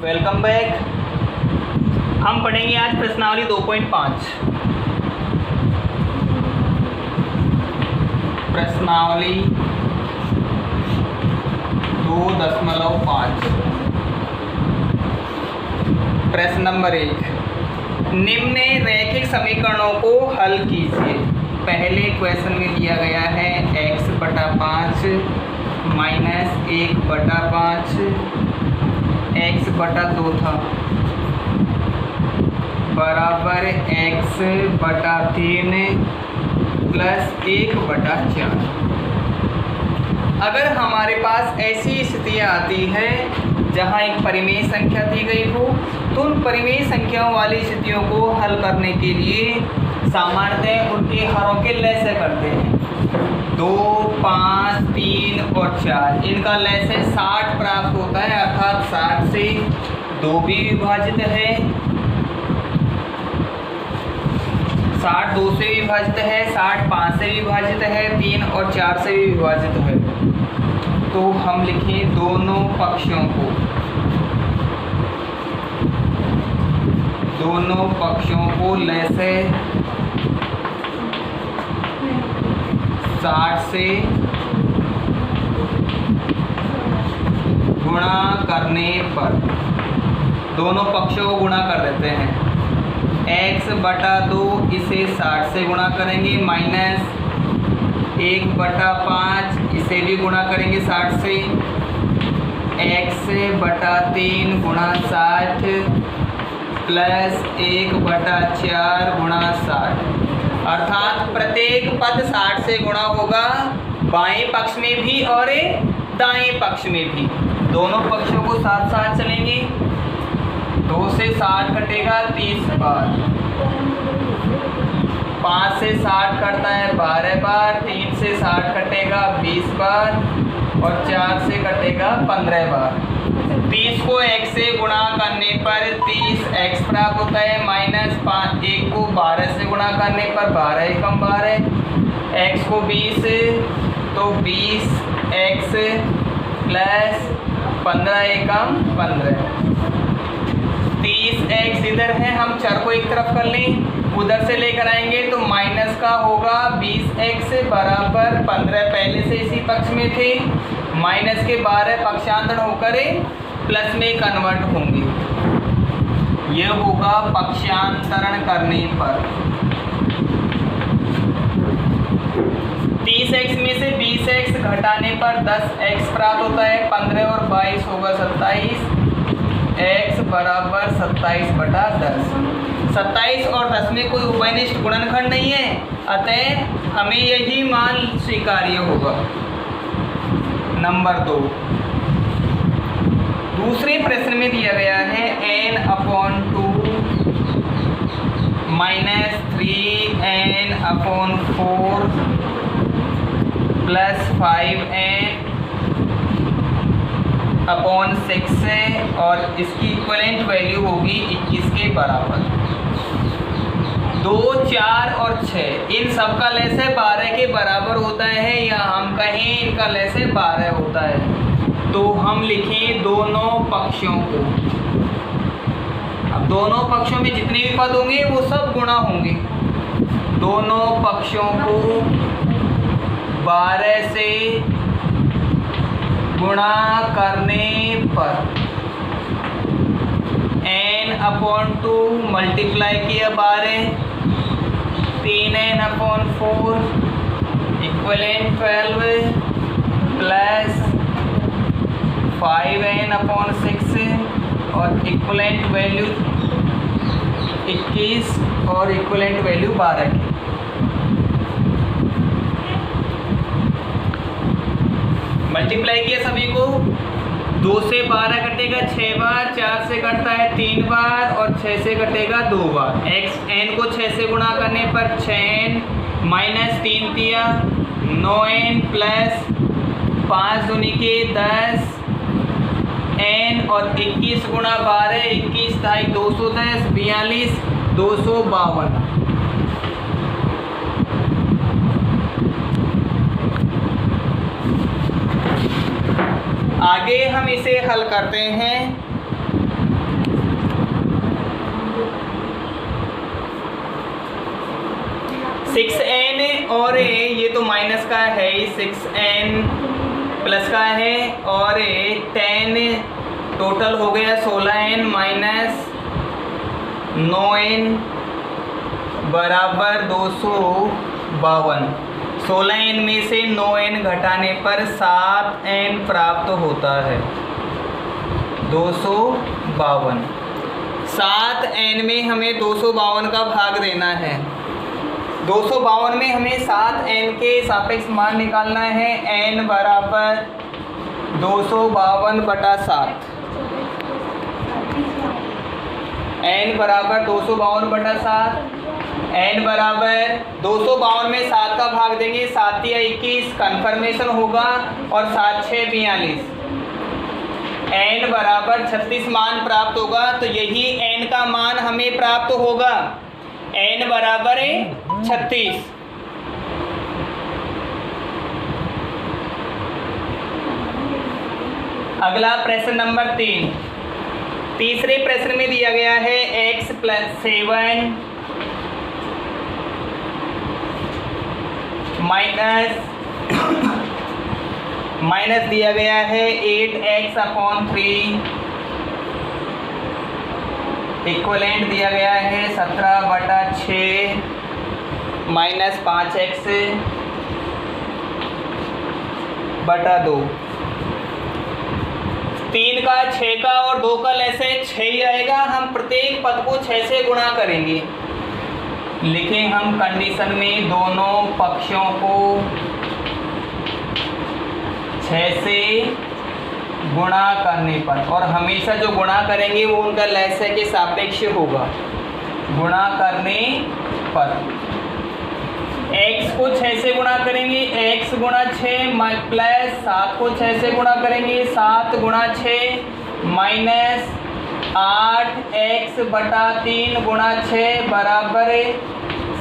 Welcome back. हम पढ़ेंगे आज प्रश्नावली 2.5। प्रश्नावली 2.5। प्रश्न नंबर 1, निम्न रैखिक समीकरणों को हल कीजिए। पहले क्वेश्चन में दिया गया है x/5 माइनस 1/5 x/2 था बराबर x/3 प्लस 1/4। अगर हमारे पास ऐसी स्थितियाँ आती है जहाँ एक परिमेय संख्या दी गई हो तो उन परिमेय संख्याओं वाली स्थितियों को हल करने के लिए सामान्यतः उनके हरों के लय करते हैं। 2, 5, 3 और 4 इनका लय से 60 प्राप्त होता है, अर्थात 60 से 2 भी विभाजित है, 60 2 से विभाजित है, 60 5 से विभाजित है, 3 और 4 से भी विभाजित है। तो हम लिखें दोनों पक्षों को लय से 60 से गुणा करने पर दोनों पक्षों को गुणा कर देते हैं। x/2 इसे 60 से गुणा करेंगे, माइनस 1/5 इसे भी गुणा करेंगे 60 से, x/3 गुणा 60 प्लस 1/4 गुणा 60, अर्थात प्रत्येक पद 60 से गुणा होगा, बाएं पक्ष में भी और दाएं पक्ष में भी। दोनों पक्षों को साथ साथ चलेंगे। 2 से 60 कटेगा 30 बार, 5 से 60 कटता है 12 बार, 3 से 60 कटेगा 20 बार और 4 से कटेगा 15 बार। 30 को x से गुणा करने पर 30x प्राप्त होता है, माइनस 1 को 12 से गुणा करने पर 12 एकम 12, x को 20 तो 20x प्लस 15 एकम 15। 30x इधर है, हम चर को एक तरफ कर लें, उधर से लेकर आएंगे तो माइनस का होगा 20x बराबर 15 पहले से इसी पक्ष में थे, माइनस के 12 पक्षांतर होकर प्लस में कन्वर्ट होंगे। यह होगा पक्षांतरण करने पर 30x में से 20x घटाने पर 10x प्राप्त होता है, 15 और 22 होगा 27, x बराबर 27/10। 27 और 10 में कोई उभयनिष्ठ गुणनखंड नहीं है, अतः हमें यही मान स्वीकार्य होगा। नंबर 2, दूसरे प्रश्न में दिया गया है n/2 minus 3n/4 plus 5n/6 और इसकी इक्विवेलेंट वैल्यू होगी 21 के बराबर। 2, 4 और 6 इन सब का लय से 12 के बराबर होता है, या हम कहें इनका लय से 12 होता है। तो हम लिखें दोनों पक्षों को। अब दोनों पक्षों में जितने भी पद होंगे वो सब गुणा होंगे। दोनों पक्षों को 12 से गुणा करने पर n/2 मल्टीप्लाई किया 12, 3n/4 इक्वलेंट 12 प्लस 5n/6 और इक्वलेंट वैल्यू 21 और इक्वलेंट वैल्यू 12 की। मल्टीप्लाई किया सभी को, 2 से 12 कटेगा 6 बार, 4 से कटता है 3 बार और 6 से कटेगा 2 बार। n को 6 से गुणा करने पर 6n माइनस 3 दिया 9n प्लस 5 दूनी के 10 n और 21 गुणा 12, 21 ताई 210, 42 252। आगे हम इसे हल करते हैं। माइनस का है 6n प्लस का है और 10 टोटल हो गया 16n माइनस 9n बराबर 252। 16n में से 9n घटाने पर 7n प्राप्त होता है 252। 7n में हमें 252 का भाग देना है। 252 में हमें 7n के सापेक्ष मान निकालना है। n बराबर 252/7। n बराबर 252/7। n बराबर 252 में 7 का भाग देंगे, 7 या 21 कन्फर्मेशन होगा और 7 6 42। n बराबर 36 मान प्राप्त होगा। तो यही n का मान हमें प्राप्त होगा। n बराबर 36। अगला प्रश्न नंबर 3। तीसरे प्रश्न में दिया गया है x + 7 माइनस दिया गया है 8x/3 इक्वलेंट दिया गया है 17/6 माइनस 5x/2। 3 का 6 का और 2 का लैसे 6 ही आएगा। हम प्रत्येक पद को 6 से गुणा करेंगे। लिखें हम कंडीशन में दोनों पक्षों को 6 से गुणा करने पर, और हमेशा जो गुणा करेंगे वो उनका लैसे के सापेक्ष होगा। गुणा करने पर x को 6 से गुणा करेंगे, x गुणा 6 प्लस 7 को 6 से गुणा करेंगे, 7 गुणा 6 माइनस 8x/3 गुणा 6 बराबर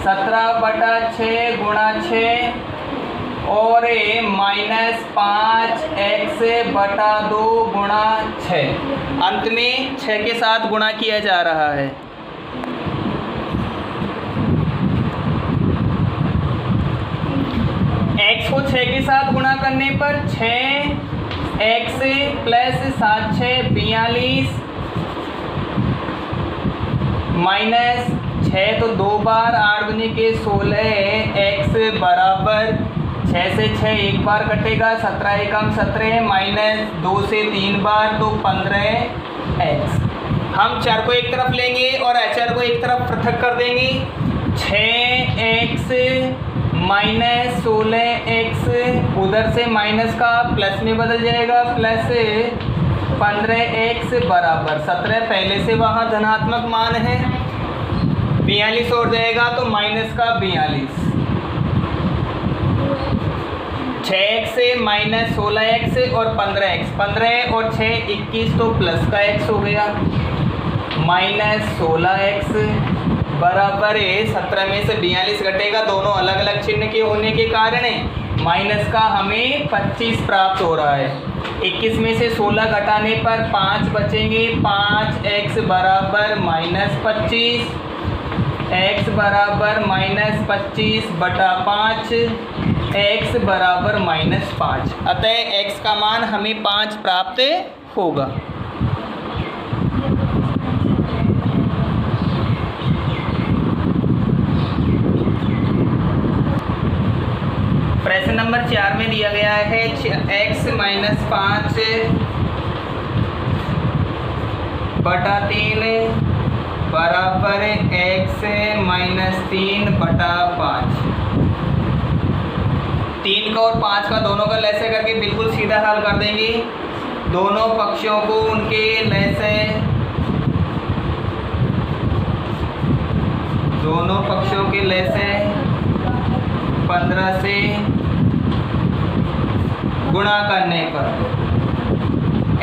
17/6 गुणा 6 और माइनस 5x/2 गुणा 6। अंत में 6 के साथ गुणा किया जा रहा है। x को 6 के साथ गुणा करने पर 6x प्लस 7 6 42 माइनस 6 तो 2 बार 8 दूनी के 16 x बराबर 6 से 6 एक बार कटेगा 17 एकम 17 माइनस 2 से 3 बार तो 15x। हम चर को एक तरफ लेंगे और अचर को एक तरफ पृथक कर देंगे। 6x माइनस 16x उधर से माइनस का प्लस में बदल जाएगा, प्लस 15x बराबर 17। पहले से वहाँ धनात्मक मान है, 42 हो जाएगा तो माइनस का 42। 6x से माइनस 16x और 15x, 15 और 6 21 तो प्लस का x हो गया, माइनस 16x बराबर 17 में से 42 घटेगा। दोनों अलग अलग चिन्ह के होने के कारण माइनस का हमें 25 प्राप्त हो रहा है। 21 में से 16 घटाने पर 5 बचेंगे, 5x बराबर माइनस 25, x बराबर माइनस 25/5, x बराबर माइनस 5। अतः x का मान हमें 5 प्राप्त होगा। प्रश्न नंबर 4 में दिया गया है x माइनस 5/3 बराबर x माइनस 3/5। 3 का और 5 का दोनों का लैसे करके बिल्कुल सीधा हल कर देंगे। दोनों पक्षों को उनके लैसे, दोनों पक्षों के लैसे 15 से गुणा करने पर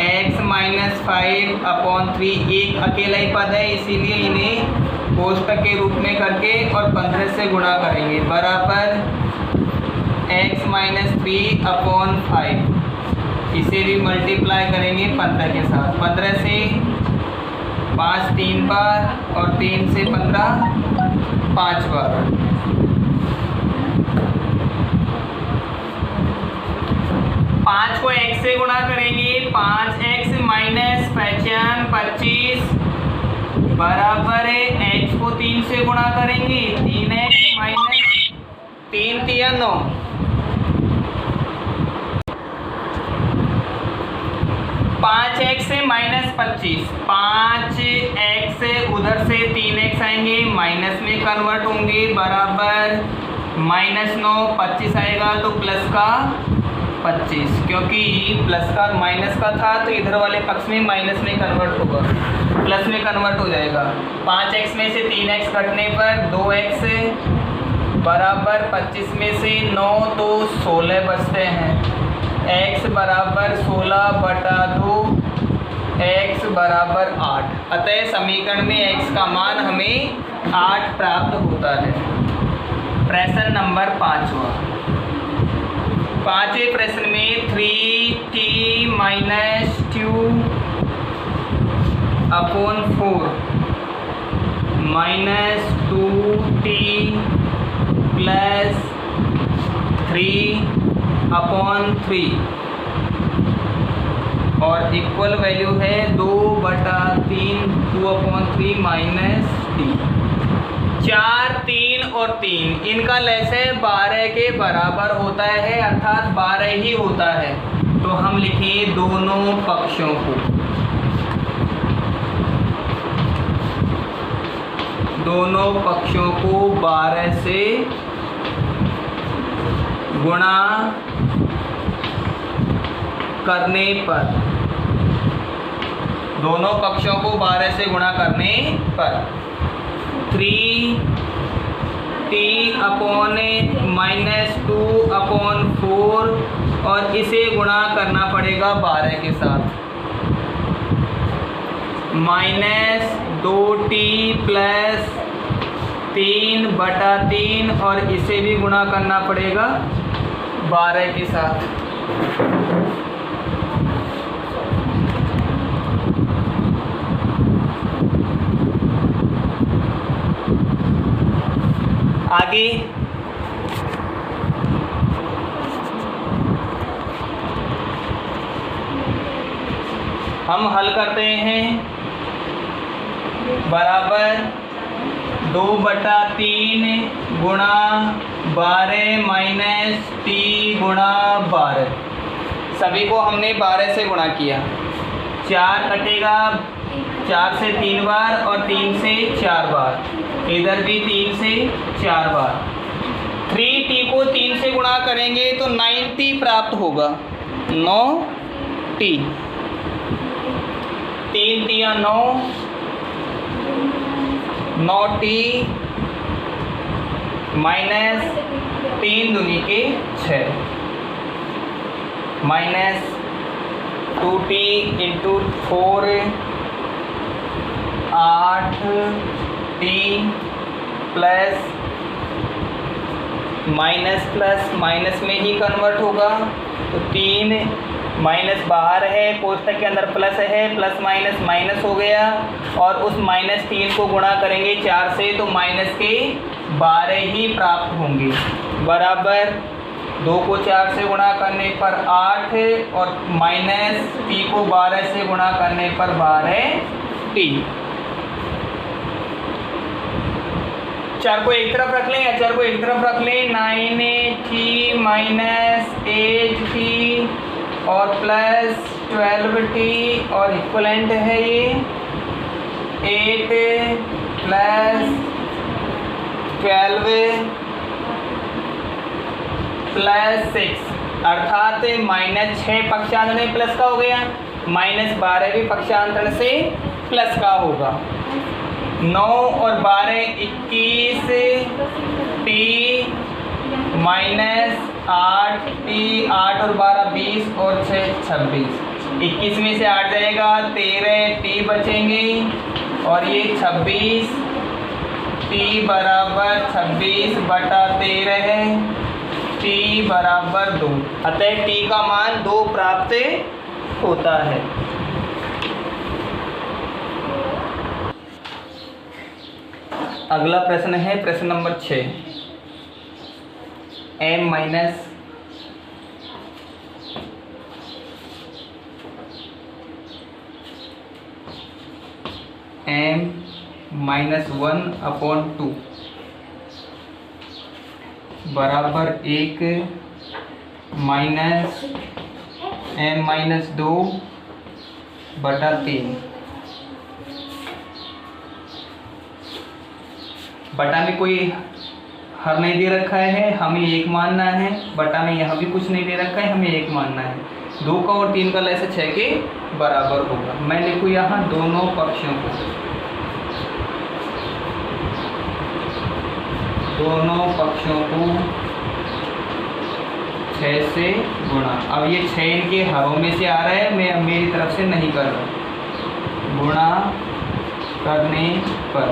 x माइनस 5/3 एक अकेला ही पद है, इसीलिए इन्हें कोष्टक के रूप में करके और 15 से गुणा करेंगे बराबर x माइनस 3/5। इसे भी मल्टीप्लाई करेंगे 15 के साथ। 15 से 5 3 बार और 3 से 15 5 बार। 5 को x से गुणा करेंगे, 5x माइनस 25 बराबर है x को 3 से गुणा करेंगे, 3x माइनस 3 3 9, 5x से माइनस 25, 5x से उधर से 3x आएंगे, माइनस में कन्वर्ट होंगे, बराबर -9, 25 आएगा तो प्लस का 25, क्योंकि प्लस का माइनस का था तो इधर वाले पक्ष में माइनस में कन्वर्ट होगा, प्लस में कन्वर्ट हो जाएगा। 5x में से 3x घटने पर 2x बराबर 25 में से 9 तो 16 बचते हैं, x बराबर 16/2, x बराबर 8। अतः समीकरण में x का मान हमें 8 प्राप्त होता है। प्रश्न नंबर 5वां। 5वें प्रश्न में 3t minus 2/4 minus 2t plus 3/3 और इक्वल वैल्यू है 2/3, 2/3 माइनस t। 4, 3 और 3 इनका लैसे 12 के बराबर होता है, अर्थात 12 ही होता है। तो हम लिखें दोनों पक्षों को, दोनों पक्षों को 12 से गुणा करने पर, दोनों पक्षों को 12 से गुणा करने पर 3t/-2/4 और इसे गुणा करना पड़ेगा 12 के साथ, -2t प्लस 3/3 और इसे भी गुणा करना पड़ेगा 12 के साथ। आगे हम हल करते हैं, बराबर 2/3 गुणा 12 माइनस t गुणा 12, सभी को हमने 12 से गुणा किया, 4 कटेगा 4 से 3 बार और 3 से 4 बार, इधर भी 3 से 4 बार। 3t को 3 से गुणा करेंगे तो 9t प्राप्त होगा, 9t, 3 तिया 9, 9t माइनस 3 दूनी के 6 minus 2t into 4 8t plus minus plus minus में ही कन्वर्ट होगा, तो 3 माइनस बाहर है, कोष्ठक के अंदर प्लस है, प्लस माइनस माइनस हो गया और उस -3 को गुणा करेंगे 4 से तो माइनस के 12 ही प्राप्त होंगे, बराबर 2 को 4 से गुणा करने पर 8 और माइनस t को 12 से गुणा करने पर 12t। 4 को एक तरफ रख लें या 4 को एक तरफ रख लें, 9t माइनस 8t और प्लस 12t और इक्वलेंट है ये 8 प्लस 12 प्लस 6 अर्थात -6 पक्षांतर में प्लस का हो गया, -12 भी पक्षांतर से प्लस का होगा। 9 और 12 21 t माइनस 8t, 8 और 12 20 और 6 26, 21 में से 8 जाएगा 13 t बचेंगे और ये 26 t बराबर 26/13 है, t बराबर 2, अतः t का मान 2 प्राप्त होता है। अगला प्रश्न है प्रश्न नंबर 6, m m-1/2 बराबर 1 माइनस m-2/3। बटा में कोई हर नहीं दे रखा है, हमें 1 मानना है। बटा में यहाँ भी कुछ नहीं दे रखा है, हमें 1 मानना है। 2 का और 3 का लैसे 6 के बराबर होगा। मैं लिखूँ यहाँ दोनों पक्षों को, दोनों पक्षों को 6 से गुणा। अब ये 6 इनके हरों में से आ रहा है, मैं मेरी तरफ से नहीं कर रहा। गुणा करने पर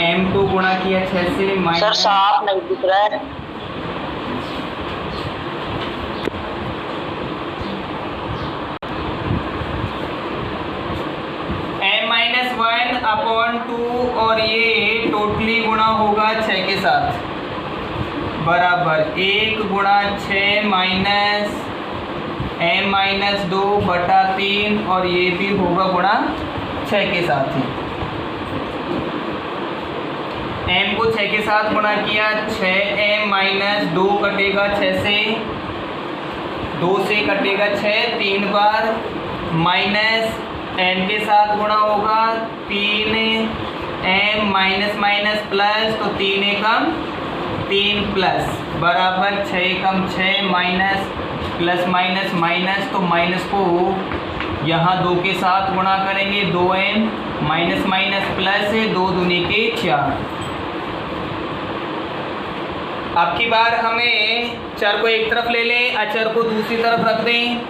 m2 गुणा किया 6 से माइनस, सर साफ नहीं दिख रहा है। m-1/2 और ये टोटली गुणा होगा 6 के साथ बराबर 1 गुणा 6 माइनस m-2/3 और ये भी होगा गुणा 6 के साथ ही। m को 6 के साथ गुणा किया, 6m-2 कटेगा 6 से, 2 से कटेगा 6 3 बार, माइनस m के साथ गुणा होगा 3m माइनस माइनस प्लस, तो 3 एकम 3 प्लस बराबर 6 एकम 6 माइनस प्लस माइनस माइनस, तो माइनस को यहाँ 2 के साथ गुणा करेंगे, 2m माइनस माइनस प्लस है, 2 दूनी के 4। अब की बार हमें चर को एक तरफ ले लें, अचर को दूसरी तरफ रख दें।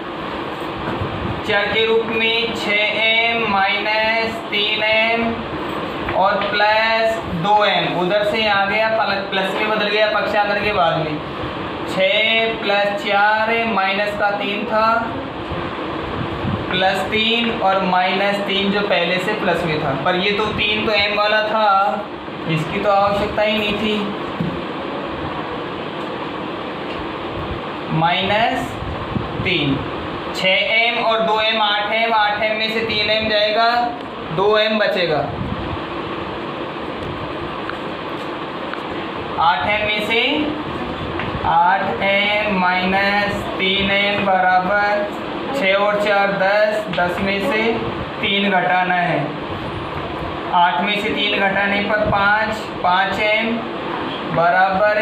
चर के रूप में 6m माइनस 3m और प्लस 2m, उधर से आ गया प्लस में बदल गया पक्षांतर के बाद में। 6 + 4 माइनस का 3 था, प्लस 3 और माइनस 3 जो पहले से प्लस में था, पर ये तो 3 तो m वाला था, इसकी तो आवश्यकता ही नहीं थी। माइनस 3, 6m और 2m 8m, 8m में से 3m जाएगा, 2m बचेगा। 8m में से 8m माइनस 3m बराबर 6 और 4 10, 10 में से 3 घटाना है। 8 में से 3 घटाने पर 5, 5m बराबर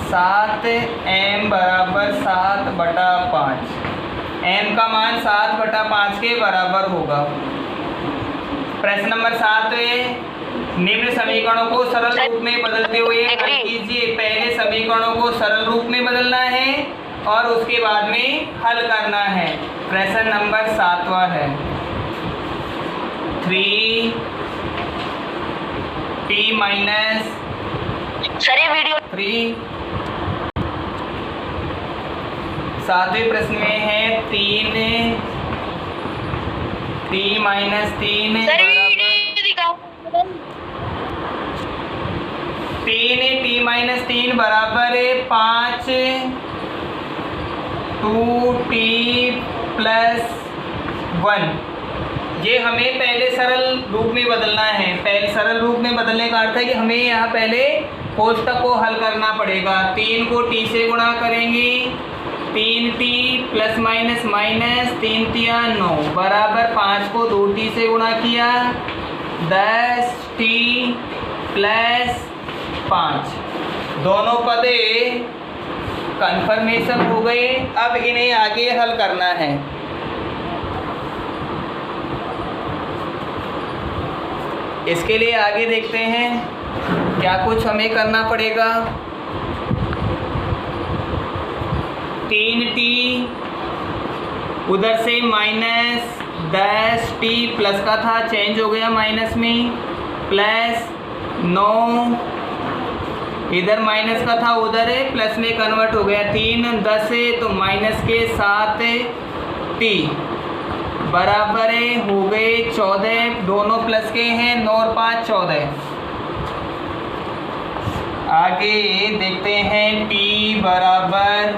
7m बराबर 7/5। m का मान 7/5 के बराबर होगा। प्रश्न नंबर 7 है, निम्न समीकरणों को सरल रूप में बदलते हुए हल कीजिए। पहले समीकरणों को सरल रूप में बदलना है और उसके बाद में हल करना है। प्रश्न नंबर 7वां है, 3t माइनस सर ये वीडियो 3। 7वें प्रश्न में है 3t माइनस 3 3t माइनस 3 बराबर 5 2t + 1। ये हमें पहले सरल रूप में बदलना है। पहले सरल रूप में बदलने का अर्थ है कि हमें यहाँ पहले कोष्टक को हल करना पड़ेगा। 3 को t से गुणा करेंगे, 3t प्लस माइनस माइनस 3 तिया 9 बराबर 5 को 2t से गुणा किया, 10t + 5। दोनों पदे कन्फर्मेशन हो गए। अब इन्हें आगे हल करना है। इसके लिए आगे देखते हैं क्या कुछ हमें करना पड़ेगा। 3t उधर से माइनस 10t प्लस का था, चेंज हो गया माइनस में, प्लस 9 इधर माइनस का था, उधर है प्लस में कन्वर्ट हो गया। 3 10 है तो माइनस के 7t बराबर हो गए 14। दोनों प्लस के हैं, 9 और 5 14। आगे देखते हैं t बराबर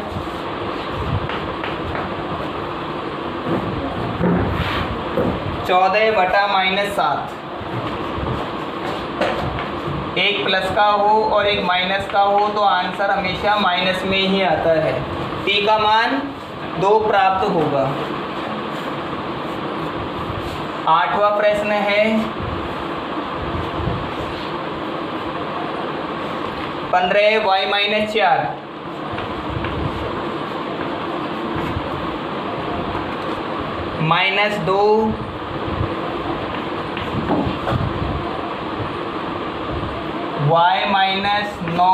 14 14/-7, एक प्लस का हो और एक माइनस का हो तो आंसर हमेशा माइनस में ही आता है। t का मान 2 प्राप्त होगा। 8वां प्रश्न है 15y-4 -2 y-9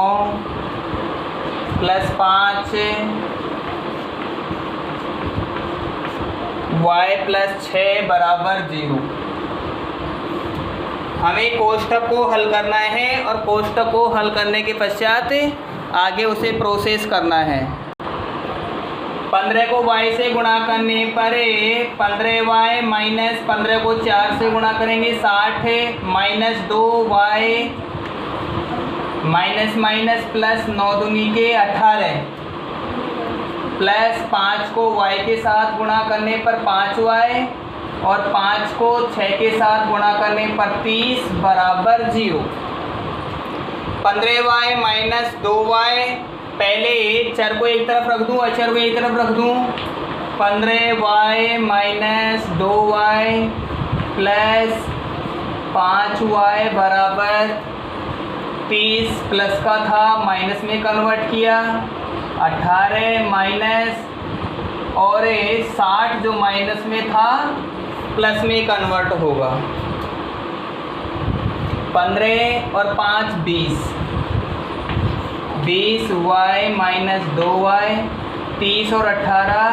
+ 5 y + 6 = 0। हमें कोष्ठक को हल करना है और कोष्ठक को हल करने के पश्चात आगे उसे प्रोसेस करना है। 15 को y से गुणा करने पर 15y माइनस 15 को 4 से गुणा करेंगे 60 -2y माइनस माइनस प्लस 9 दूनी के 18 प्लस 5 को y के साथ गुणा करने पर 5y और 5 को 6 के साथ गुणा करने पर 30 = 0। 15y माइनस 2y, पहले चर को एक तरफ रख दूं, अचर को एक तरफ रख दूं। 15y minus 2y plus 5y = 30, plus का था माइनस में कन्वर्ट किया, 18 माइनस और 60 जो माइनस में था प्लस में कन्वर्ट होगा। 15 और 5 20, 20y माइनस 2y, 30 और 18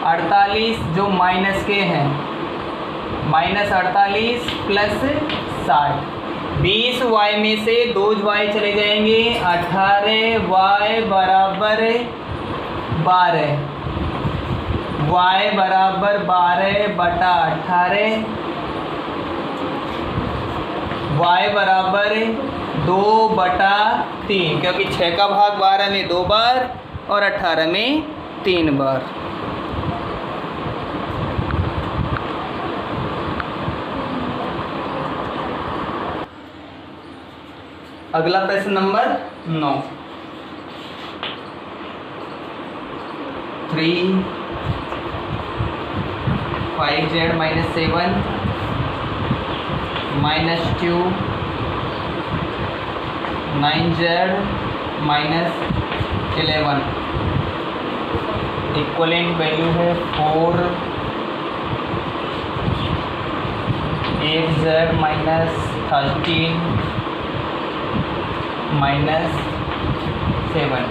48 जो माइनस के हैं, -48 प्लस 60। 20y में से 2y चले जाएंगे, 18y = 12, y = 12/18, y = 2/3, क्योंकि 6 का भाग 12 में 2 बार और 18 में 3 बार। अगला प्रश्न number 9। 3 5z - 7 -2 9z - 11 equivalent value है 4 8z - 13 -70।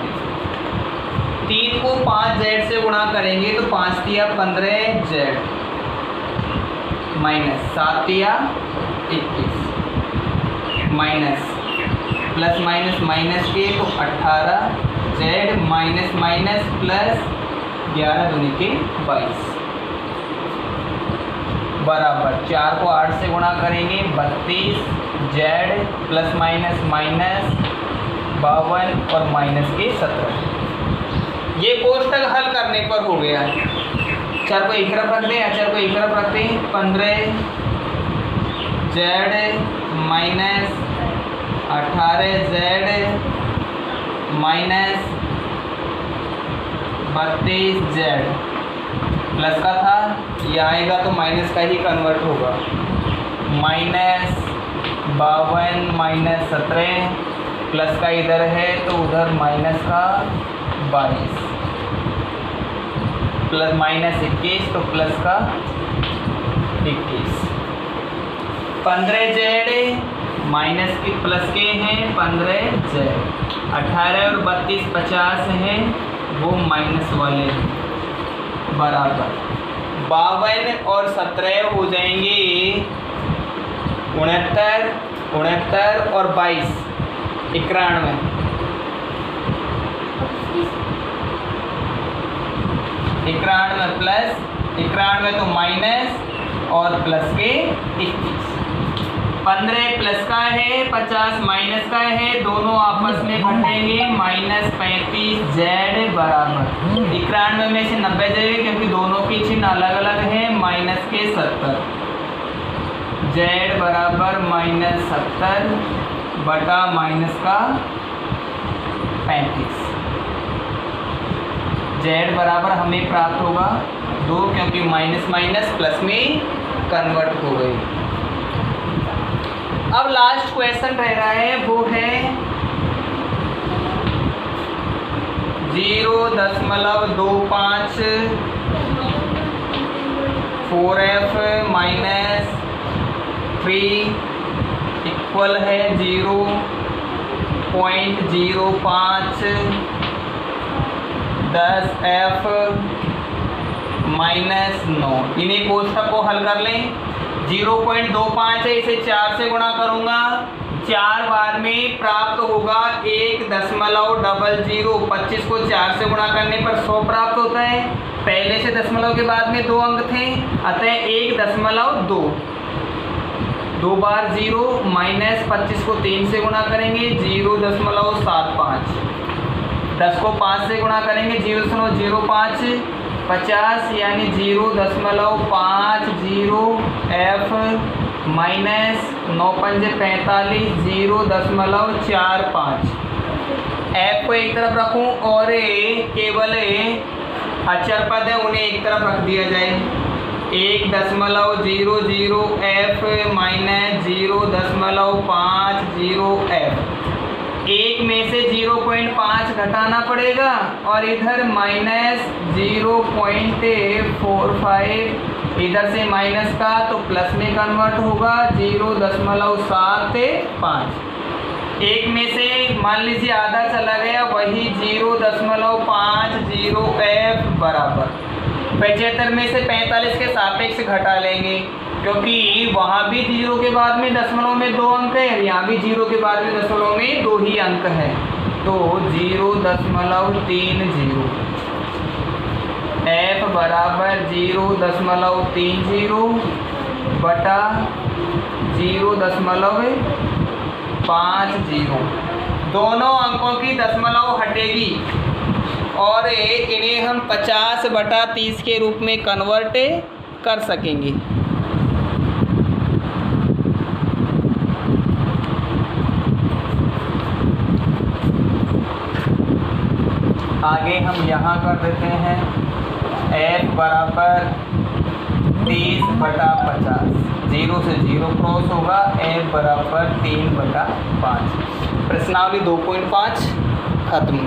3 को 5z से गुणा करेंगे तो 5 दिया 15z माइनस 7 दिया 21 माइनस प्लस माइनस माइनस के तो 18z माइनस माइनस प्लस 11 दूनी के 22 बराबर 4 को 8 से गुणा करेंगे 32z प्लस माइनस माइनस 52 और माइनस के 17। ये कोष्ठक हल करने पर हो गया। चर को एक तरफ रख दें, अचर को एक तरफ रख दें। 15z minus 18z minus 32z plus का था, ये आएगा तो माइनस का ही कन्वर्ट होगा। -52 माइनस 17 प्लस का इधर है तो उधर माइनस का 22 प्लस माइनस 21 तो प्लस का 21। 15z माइनस के प्लस के हैं 15z, 18 और 32 50 हैं वो माइनस वाले हैं बराबर 52 और 17 हो जाएंगे 69, 69 और 22 91 प्लस 91 तो माइनस और प्लस के 21। 15 प्लस का है, 50 माइनस का है, दोनों आपस में घटेंगे, -35 Z बराबर 91 में से 90 जाएगा क्योंकि दोनों की चिन्ह अलग अलग है, -70 Z बराबर -70 बटा -35 Z बराबर हमें प्राप्त होगा 2 क्योंकि माइनस माइनस प्लस में कन्वर्ट हो गई। अब लास्ट क्वेश्चन रह रहा है वो है 0.25 4F माइनस 3 इक्वल है 0.05 10F माइनस 9। इन्हीं कोष्ठक को हल कर लें। 0.25 है, इसे 4 से गुणा करूंगा, 4 बार में प्राप्त होगा 1.00। 25 को 4 से गुणा करने पर 100 प्राप्त होता है। पहले से दशमलव के बाद में 2 अंक थे, अतः 1.2 2 बार 0 माइनस 25 को 3 से गुणा करेंगे 0.75। 10 को 5 से गुणा करेंगे 0.05 50 यानी 0.50 F माइनस 9 पंजे 45 0.45। F को एक तरफ रखूं और केवल अचर पद है उन्हें एक तरफ रख दिया जाए। 1.00 F माइनस 0.50 F। एक में से 0.5 घटाना पड़ेगा और इधर -0.45, इधर से माइनस का तो प्लस में कन्वर्ट होगा 0.75। एक में से मान लीजिए आधा चला गया, वही 0.50 F बराबर 75 में से 45 के सापेक्ष घटा लेंगे क्योंकि वहाँ भी 0 के बाद में दशमलव में 2 अंक है, यहाँ भी 0 के बाद में दशमलव में 2 ही अंक है, तो 0.30 F बराबर 0.30 बटा 0.50। दोनों अंकों की दशमलव हटेगी और इन्हें हम 50/30 के रूप में कन्वर्ट कर सकेंगे। आगे हम यहाँ कर देते हैं F बराबर 30/50, 0 से 0 क्रॉस होगा, F बराबर 3/5। प्रश्नावली 2.5 खत्म।